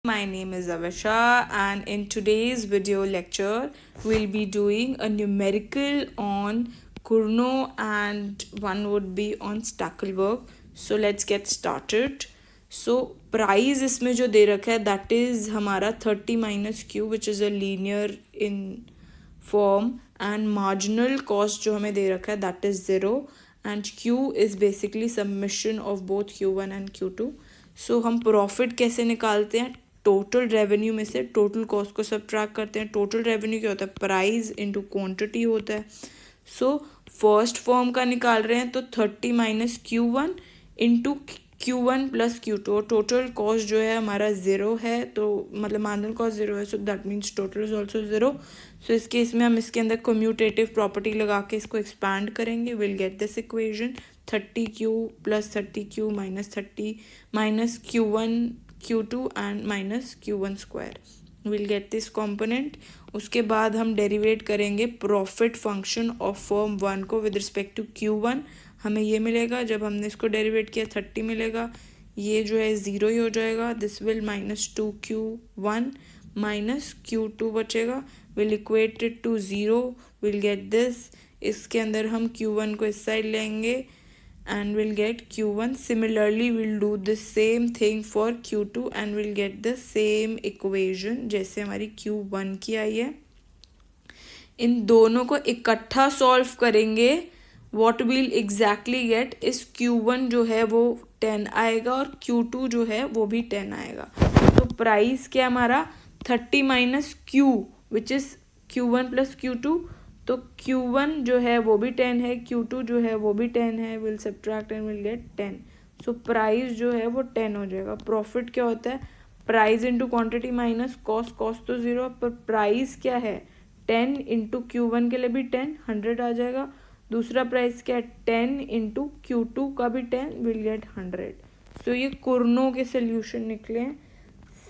My name is Avasha, and in today's video lecture, we'll be doing a numerical on Kurno and one would be on Stackelberg. So let's get started. So price इसमें जो दे रखा है that is हमारा 30 minus Q which is a linear in form and marginal cost जो हमें दे रखा है that is 0 and Q is basically summation of both Q1 and Q2. So हम प्रॉफिट कैसे निकालते हैं? टोटल रेवेन्यू में से टोटल कॉस्ट को सब्ट्रैक्ट करते हैं. टोटल रेवेन्यू क्या होता है? प्राइस इनटू क्वांटिटी होता है. सो फर्स्ट फॉर्म का निकाल रहे हैं तो 30 minus Q1 into Q1 plus Q2 और टोटल कॉस्ट जो है हमारा 0 है, तो मतलब मार्जिनल कॉस्ट 0 है, so that means total is also 0. सो इस केस में हम इसके अंदर कम्यूटेटिव प्रॉपर्टी लगा के इसको एक्सपैंड करेंगे. Will get this equation 30Q plus 30Q minus 30 minus Q1 Q2 and minus Q1 square. Will get this component. उसके बाद हम डेरिवेट करेंगे प्रॉफिट फंक्शन ऑफ फर्म 1 को विद रिस्पेक्ट टू Q1. हमें ये मिलेगा, जब हमने इसको डेरिवेट किया 30 मिलेगा, ये जो है 0 ही हो जाएगा. This will minus 2Q1 minus Q2 बचेगा. Will equate it to 0. Will get this. इसके अंदर हम Q1 को इस साइड लेंगे and we'll get Q1. Similarly, we'll do the same thing for Q2 and we'll get the same equation जैसे हमारी Q1 की आई है. इन दोनों को इकट्ठा सॉल्व करेंगे. what we'll exactly get is Q1 जो है वो 10 आएगा और Q2 जो है वो भी 10 आएगा. तो प्राइस क्या हमारा 30 minus Q which is Q1 plus Q2. तो Q1 जो है वो भी 10 है, Q2 जो है वो भी 10 है. Will subtract and will get 10. So price जो है वो 10 हो जाएगा. प्रॉफिट क्या होता है? Price into quantity minus cost. Cost तो 0 पर प्राइस क्या है? 10 इंटू Q1 के लिए भी 10 100 आ जाएगा. दूसरा प्राइस क्या है? 10 इंटू Q2 का भी 10 विल गेट 100. सो ये कुर्नो के सोल्यूशन निकले हैं.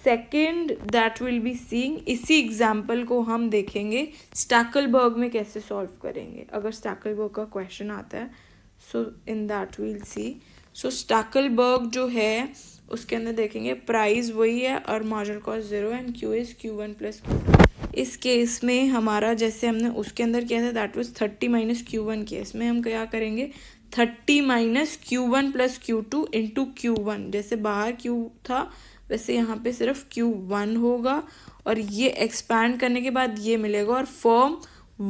Second that will be seeing, इसी एग्जाम्पल को हम देखेंगे स्टैकलबर्ग में कैसे सॉल्व करेंगे अगर स्टैकलबर्ग का क्वेश्चन आता है. So in that will see. So Stackelberg जो है उसके अंदर देखेंगे प्राइस वही है और marginal cost 0 and Q is Q1 plus Q2. इस केस में हमारा जैसे हमने उसके अंदर किया था दैट वाज 30 माइनस Q1 किया. इसमें हम क्या करेंगे? 30 minus Q1 plus Q2 into Q1. जैसे बाहर Q था वैसे यहाँ पे सिर्फ Q1 होगा और ये एक्सपैंड करने के बाद ये मिलेगा. और फॉर्म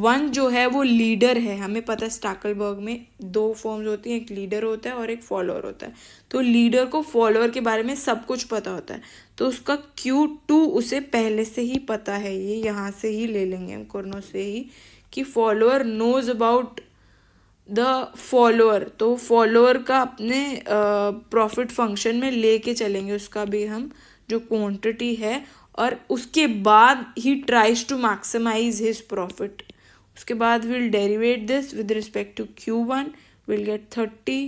1 जो है वो लीडर है. हमें पता है स्टैकलबर्ग में 2 फॉर्म्स होती हैं, एक लीडर होता है और एक फॉलोअर होता है. तो लीडर को फॉलोअर के बारे में सब कुछ पता होता है, तो उसका Q2 उसे पहले से ही पता है. ये यहाँ से ही ले लेंगे हम कुर्नो से ही कि follower knows about the follower. तो फॉलोअर का अपने प्रॉफिट फंक्शन में लेके चलेंगे उसका भी हम जो क्वांटिटी है, और उसके बाद ही tries to maximise his profit. उसके बाद will derivate this with respect to Q1. Will get 30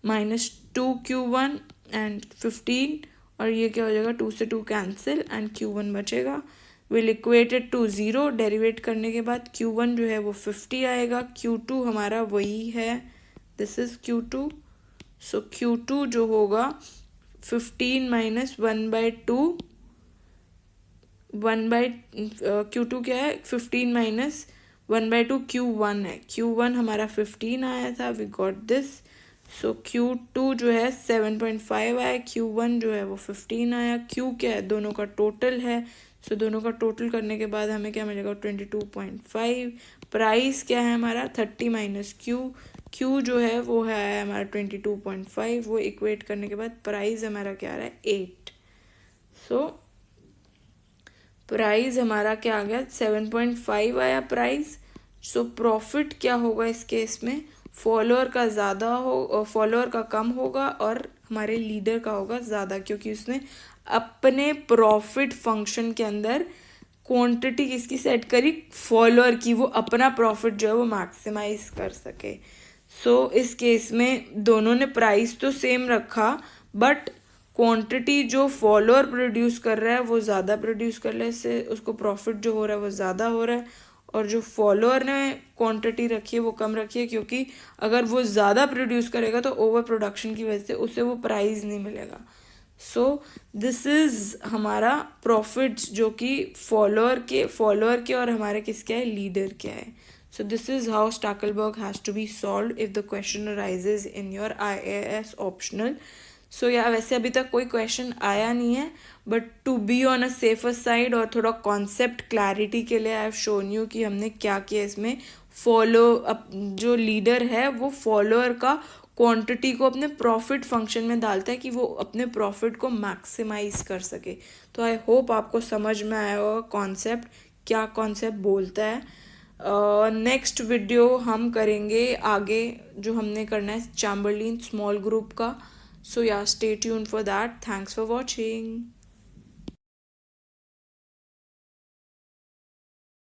minus 2Q1 and 15 और ये क्या हो जाएगा? 2 से 2 कैंसिल एंड Q1 बचेगा. Will equate it to 0. Derivate करने के बाद Q1 जो है वो 50 आएगा. Q2 हमारा वही है, this is Q2. So Q2 जो होगा 15 माइनस 1/2. Q2 क्या है? 15 माइनस 1/2 Q1 है. Q1 हमारा 15 आया था, we got this. So Q2 जो है 7.5 आया, Q1 जो है वो 15 आया. Q क्या है? दोनों का टोटल है. सो दोनों का टोटल करने के बाद हमें क्या मिलेगा? 22.5. प्राइस क्या है हमारा? 30 माइनस Q जो है वो है हमारा 22.5. वो इक्वेट करने के बाद प्राइस हमारा क्या आ रहा है? 8. सो प्राइस हमारा क्या आ गया? 7.5 आया प्राइस. सो प्रॉफिट क्या होगा इस केस में? फॉलोअर का ज़्यादा हो, फॉलोअर का कम होगा और हमारे लीडर का होगा ज़्यादा, क्योंकि उसने अपने प्रॉफिट फंक्शन के अंदर क्वांटिटी किसकी सेट करी? फॉलोअर की. वो अपना प्रॉफिट जो है वो मैक्सिमाइज कर सके. सो इस केस में दोनों ने प्राइस तो सेम रखा बट क्वांटिटी जो फॉलोअर प्रोड्यूस कर रहा है वो ज़्यादा प्रोड्यूस कर रहा है, इससे उसको प्रॉफिट जो हो रहा है वो ज़्यादा हो रहा है. और जो फॉलोअर ने क्वांटिटी रखी है वो कम रखी है, क्योंकि अगर वो ज़्यादा प्रोड्यूस करेगा तो ओवर प्रोडक्शन की वजह से उसे वो प्राइस नहीं मिलेगा. सो दिस इज हमारा प्रॉफिट्स जो कि फॉलोअर के और हमारे किसके है, लीडर क्या है. So this is how Stackelberg has to be solved if the question arises in your IAS optional. So yeah, वैसे अभी तक कोई क्वेश्चन आया नहीं है, but to be on a safer side और थोड़ा कॉन्सेप्ट क्लैरिटी के लिए आई हैव शोन यू कि हमने क्या किया इसमें. जो लीडर है वो फॉलोअर का क्वांटिटी को अपने प्रॉफिट फंक्शन में डालता है कि वो अपने प्रॉफिट को मैक्सिमाइज कर सके. तो आई होप आपको समझ में आया होगा कॉन्सेप्ट, क्या कॉन्सेप्ट बोलता है. नेक्स्ट वीडियो हम करेंगे आगे जो हमने करना है चैम्बरलिन स्मॉल ग्रुप का. सो या stay tuned for that. Thanks for watching.